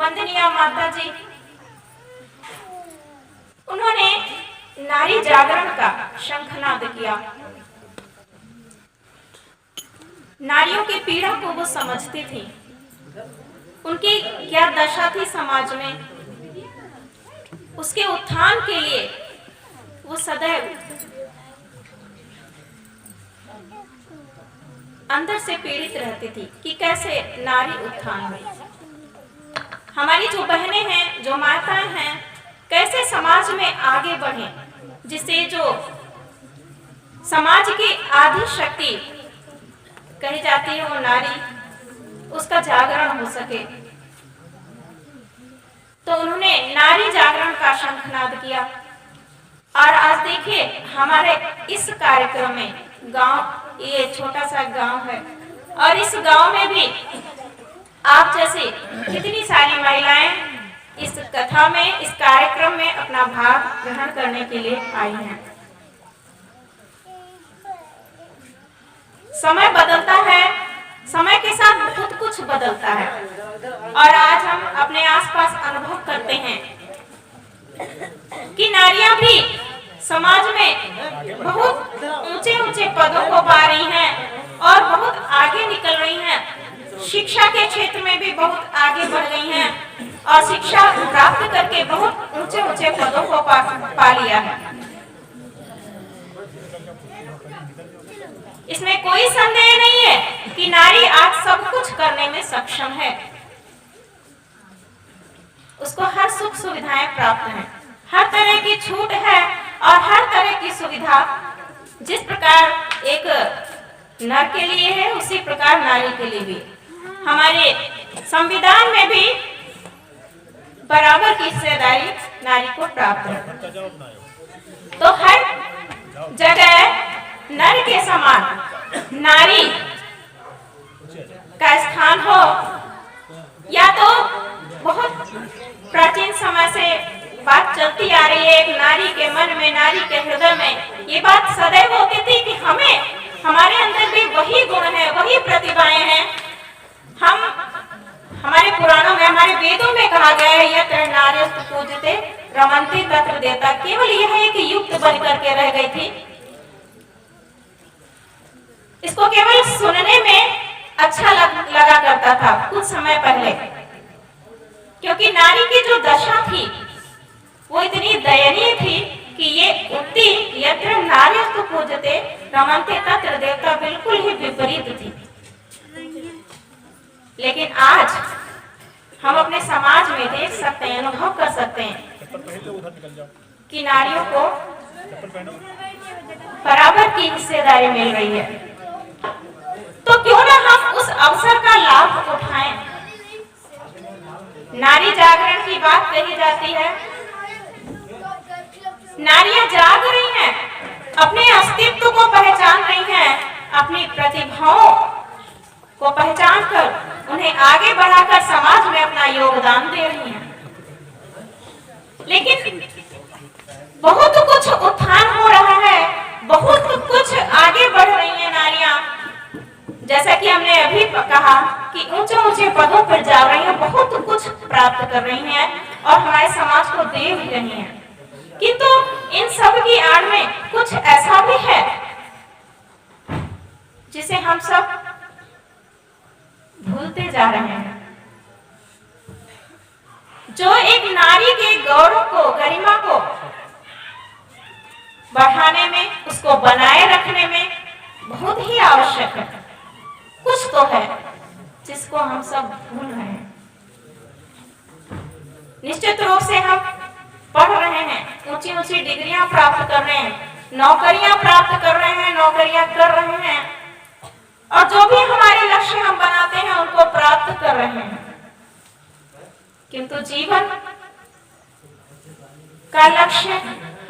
वंदनीय माता जी, उन्होंने नारी जागरण का शंखनाद किया। नारियों की पीड़ा को वो समझती थी, उनकी क्या दशा थी समाज में, उसके उत्थान के लिए वो सदैव अंदर से पीड़ित रहती थी कि कैसे नारी उत्थान हुई। हमारी जो बहनें हैं, जो माताएं हैं, कैसे समाज में आगे बढ़े, जिससे जो समाज की आधी शक्ति कही जाती है वो नारी, उसका जागरण हो सके। तो उन्होंने नारी जागरण का शंखनाद किया। और आज देखिए हमारे इस कार्यक्रम में गांव, ये छोटा सा गांव है और इस गांव में भी आप जैसे कितनी सारी महिलाएं इस कथा में, इस कार्यक्रम में अपना भाग ग्रहण करने के लिए आई हैं। समय बदलता है, समय के साथ बहुत कुछ बदलता है और आज हम अपने आसपास अनुभव करते हैं कि नारियां भी समाज में बहुत ऊंचे ऊंचे पदों को पा रही हैं और बहुत आगे निकल रही हैं। शिक्षा के क्षेत्र में भी बहुत आगे बढ़ गई हैं और शिक्षा प्राप्त करके बहुत ऊंचे ऊंचे पदों को पा लिया है। इसमें कोई संदेह नहीं है कि नारी आज सब कुछ करने में सक्षम है, उसको हर सुख सुविधाएं प्राप्त हैं, हर तरह की छूट है और हर तरह की सुविधा जिस प्रकार एक नर के लिए है उसी प्रकार नारी के लिए भी। हमारे संविधान में भी बराबर की हिस्सेदारी नारी को प्राप्त है। तो हर जगह नर के समान नारी का स्थान हो, या तो बहुत प्राचीन समय से बात चलती आ रही है, एक नारी के मन में, नारी के हृदय में ये बात सदैव होती थी कि हमारे अंदर भी वही गुण है, वही प्रतिभाएं हैं। हमारे पुराणों में, हमारे वेदों में कहा गया है, यत्र नार्यस्तु पूज्यते रमन्ते तत्र देवता। केवल यह एक युक्त बन करके रह गई थी, इसको केवल सुनने में अच्छा लगा करता था कुछ समय पहले, क्योंकि नारी की जो दशा थी वो इतनी दयनीय थी कि ये उक्ति यत्र नार्यस्तु पूज्यते रमन्ते तत्र देवता बिल्कुल ही विपरीत थी। लेकिन आज हम अपने समाज में देख सकते हैं, अनुभव कर सकते हैं कि नारियों को बराबर की हिस्सेदारी मिल रही है। तो क्यों ना हम उस अवसर का लाभ उठाएं। नारी जागरण की बात कही जाती है, नारियां जाग रही हैं, अपने अस्तित्व को पहचान रही हैं, अपनी प्रतिभाओं को पहचान कर उन्हें आगे बढ़ाकर समाज में अपना योगदान दे रही हैं। लेकिन बहुत कुछ उत्थान हो रहा है, बहुत कुछ आगे बढ़ रही हैं नारियां। जैसा कि हमने अभी कहा कि ऊंचे ऊंचे पदों पर जा रही हैं, बहुत कुछ प्राप्त कर रही हैं और हमारे समाज को दे भी रही हैं। किंतु इन सब की आड़ में कुछ ऐसा भी है जिसे हम सब भूलते जा रहे हैं, जो एक नारी के गौरव को, गरिमा को बढ़ाने में, उसको बनाए रखने में बहुत ही आवश्यक है। कुछ तो है जिसको हम सब भूल रहे हैं। निश्चित रूप से हम पढ़ रहे हैं, ऊंची ऊंची डिग्रियां प्राप्त कर रहे हैं, नौकरियां प्राप्त कर रहे हैं, नौकरियां कर रहे हैं और जो भी हमारे लक्ष्य हम बनाते हैं उनको प्राप्त कर रहे हैं। किंतु जीवन का लक्ष्य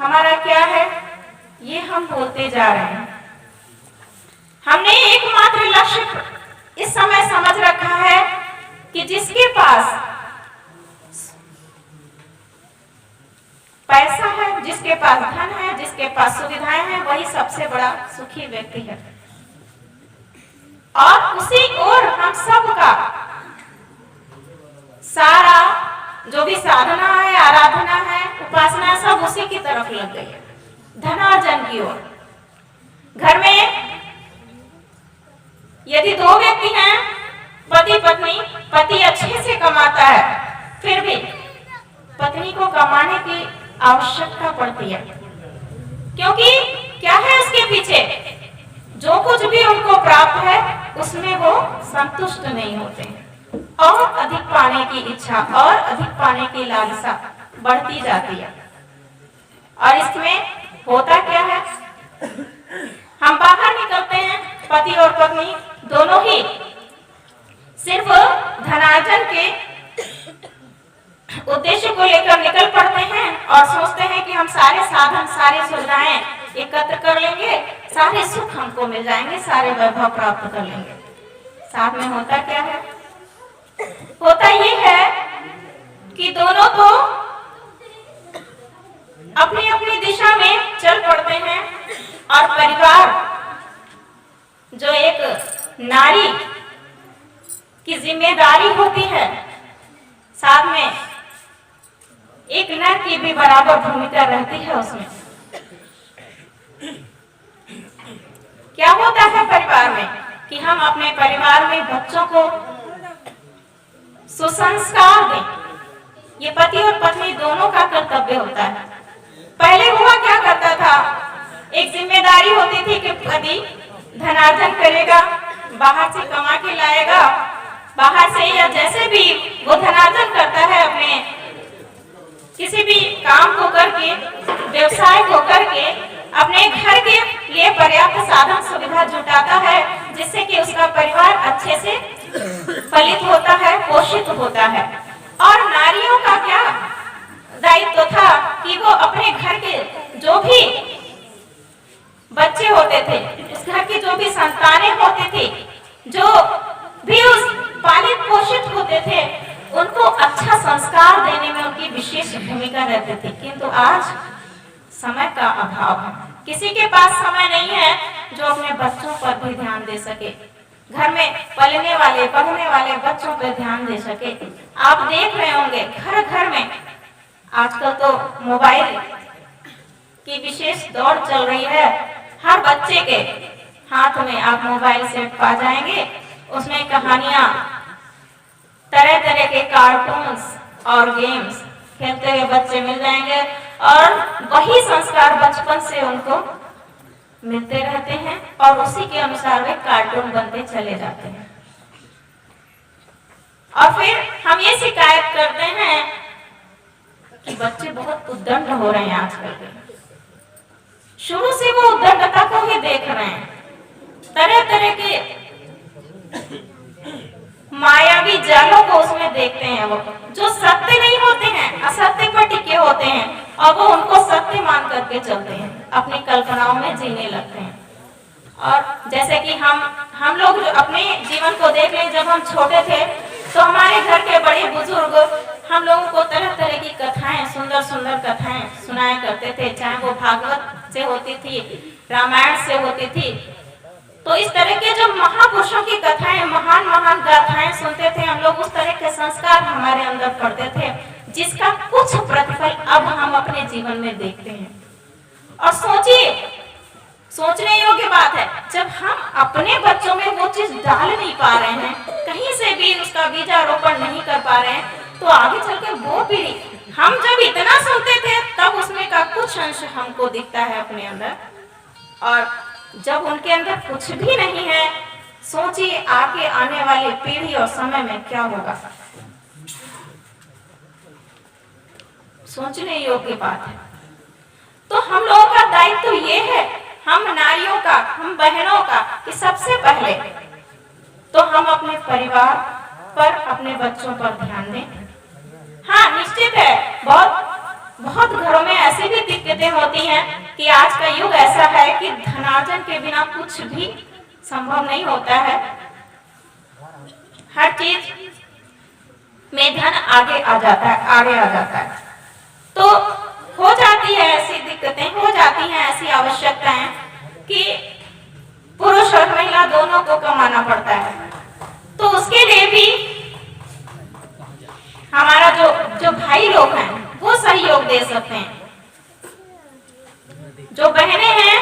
हमारा क्या है, ये हम भूलते जा रहे हैं। हमने एकमात्र लक्ष्य इस समय समझ रखा है कि जिसके पास पैसा है, जिसके पास धन है, जिसके पास सुविधाएं हैं, वही सबसे बड़ा सुखी व्यक्ति है। और उसी ओर हम सब का सारा जो भी साधना है, आराधना है, उपासना है, सब उसी की तरफ लग गई है, धनार्जन की ओर। घर में यदि दो व्यक्ति हैं, पति पत्नी, पति अच्छे से कमाता है, फिर भी पत्नी को कमाने की आवश्यकता पड़ती है, क्योंकि क्या है उसके पीछे, जो कुछ भी उनको प्राप्त है उसमें वो संतुष्ट नहीं होते हैं, और अधिक पाने की इच्छा और अधिक पाने की लालसा बढ़ती जाती है। और इसमें होता क्या है, हम बाहर निकलते हैं, पति और पत्नी दोनों ही सिर्फ धनार्जन के उद्देश्य को लेकर निकल पड़ते हैं और सोचते हैं कि हम सारे साधन, सारी सुविधाएं एकत्र कर लेंगे, सारे सुख हमको मिल जाएंगे, सारे वैभव प्राप्त कर लेंगे। साथ में होता क्या है, होता ये है कि दोनों तो अपनी अपनी दिशा में चल पड़ते हैं, और परिवार जो एक नारी की जिम्मेदारी होती है, साथ में एक नर की भी बराबर भूमिका रहती है उसमें। क्या होता है परिवार में कि हम अपने परिवार में बच्चों को सुसंस्कार दें, ये पति और पत्नी दोनों का कर्तव्य होता है। पहले हुआ क्या करता था, एक जिम्मेदारी होती थी कि पति धनार्जन करेगा, बाहर से कमा के लाएगा, बाहर से या जैसे भी वो धनार्जन करता है, अपने किसी भी काम को करके, व्यवसाय को करके अपने घर के लिए पर्याप्त साधन सुविधा जुटाता है, जिससे कि उसका परिवार अच्छे से फलित होता है, पोषित होता है। और नारियों का क्या दायित्व था कि वो अपने घर के जो भी बच्चे होते थे, उस घर की जो भी संतानें होती थी, जो भी उस पालित पोषित होते थे, उनको अच्छा संस्कार देने में उनकी विशेष भूमिका रहती थी। किंतु आज समय का अभाव है, किसी के पास समय नहीं है जो अपने बच्चों पर भी ध्यान दे सके, घर में पलने वाले, पढ़ने वाले बच्चों पर ध्यान दे सके। आप देख रहे होंगे घर घर में आजकल तो मोबाइल की विशेष दौड़ चल रही है, हर बच्चे के हाथ में आप मोबाइल सेट पा जाएंगे, उसमें कहानियां, तरह तरह के कार्टून्स और गेम्स खेलते हुए बच्चे मिल जाएंगे, और वही संस्कार बचपन से उनको मिलते रहते हैं, और उसी के अनुसार वे कार्टून बनते चले जाते हैं। और फिर हम ये शिकायत करते हैं कि बच्चे बहुत उद्दंड हो रहे हैं आजकल के। शुरू से वो उद्दंडता को ही देख रहे हैं, तरह तरह के मायावी जालों को उसमें देखते हैं, वो जो सत्य नहीं होते हैं, असत्य पर टिके होते हैं, और वो उनको सत्य मान करके चलते हैं, अपनी कल्पनाओं में जीने लगते हैं। और जैसे कि हम लोग अपने जीवन को देख लें, जब हम छोटे थे तो हमारे घर के बड़े बुजुर्ग हम लोगों को तरह तरह की कथाएं, सुंदर सुंदर कथाएं सुनाया करते थे, चाहे वो भागवत से होती थी, रामायण से होती थी। तो इस तरह के जो महापुरुषों की कथाएं, महान महान गाथाएं सुनते थे हम लोग, उस तरह के संस्कार हमारे अंदर पड़ते थे, जिसका कुछ प्रतिफल अब हम अपने जीवन में देखते हैं। और सोचिए, सोचने योग्य बात है, जब हम अपने बच्चों में वो चीज डाल नहीं पा रहे हैं, कहीं से भी उसका बीजारोपण नहीं कर पा रहे हैं, तो आगे चलकर वो पीढ़ी, हम जब इतना सुनते थे तब उसमें का कुछ अंश हमको दिखता है अपने अंदर, और जब उनके अंदर कुछ भी नहीं है, सोचिए आगे आने वाली पीढ़ी और समय में क्या होगा। सोचने योग्य बात है। तो हम लोगों का दायित्व ये है, हम नारियों का, हम बहनों का, कि सबसे पहले तो हम अपने परिवार पर, अपने बच्चों पर ध्यान दें। हाँ, निश्चित है, बहुत घरों में ऐसी भी दिक्कतें होती हैं कि आज का युग ऐसा है कि धनार्जन के बिना कुछ भी संभव नहीं होता है। हर चीज में धन आगे आ जाता है, तो हो जाती है ऐसी दिक्कतें, हो जाती हैं ऐसी आवश्यकताएं कि पुरुष और महिला दोनों को कमाना पड़ता है। तो उसके लिए भी हमारा जो सकते हैं। जो बहनें हैं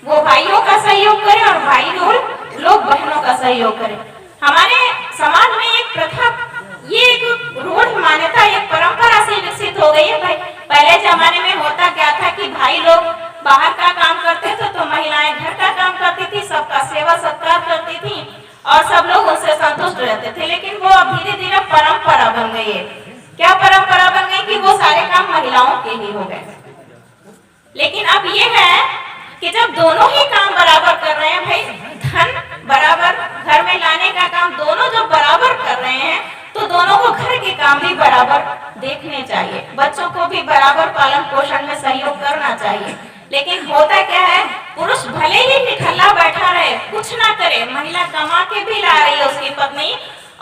वो भाइयों का सहयोग करें और भाई लोग बहनों का सहयोग करें। हमारे समाज में एक प्रथा, ये एक रूढ़ मान्यता, एक परंपरा से विकसित हो गई है। भाई पहले जमाने में होता क्या था कि भाई लोग बाहर का काम करते थे तो महिलाएं घर का काम करती थी, सबका सेवा सत्कार करती थी और सब लोग उनसे संतुष्ट रहते थे। लेकिन वो अब धीरे धीरे परंपरा बन गई है। क्या परंपरा बन गई कि वो सारे काम महिलाओं के ही हो गए। लेकिन अब ये है कि जब दोनों ही काम बराबर कर रहे हैं, भाई धन बराबर घर में लाने का काम दोनों जब बराबर कर रहे हैं तो दोनों को घर के काम भी बराबर देखने चाहिए, बच्चों को भी बराबर पालन पोषण में सहयोग करना चाहिए। लेकिन होता क्या है, पुरुष भले ही निठल्ला बैठा रहे, कुछ ना करे, महिला कमा के भी ला रही है उसकी पत्नी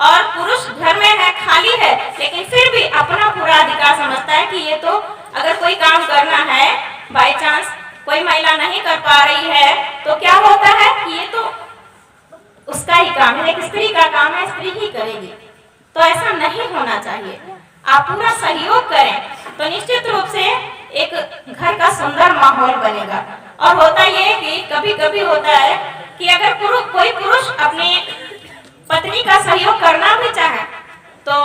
और पुरुष घर में है, खाली है, लेकिन फिर भी अपना पूरा अधिकार समझता है कि ये तो अगर कोई काम करना है, बाई चांस कोई महिला नहीं कर पा रही है तो क्या होता है कि ये तो उसका ही काम है, एक स्त्री का काम है, स्त्री ही करेगी। तो ऐसा नहीं होना चाहिए। आप पूरा सहयोग करें तो निश्चित रूप से एक घर का सुंदर माहौल बनेगा। और होता ये कि कभी कभी होता है कि अगर कोई पुरुष अपनी पत्नी का सहयोग करना भी चाहे तो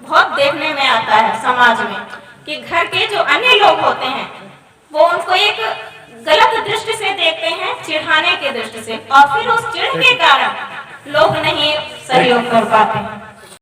बहुत देखने में आता है समाज में कि घर के जो अन्य लोग होते हैं वो उनको एक गलत दृष्टि से देखते हैं, चिढ़ाने के दृष्टि से, और फिर उस चिढ़ के कारण लोग नहीं सहयोग कर पाते हैं।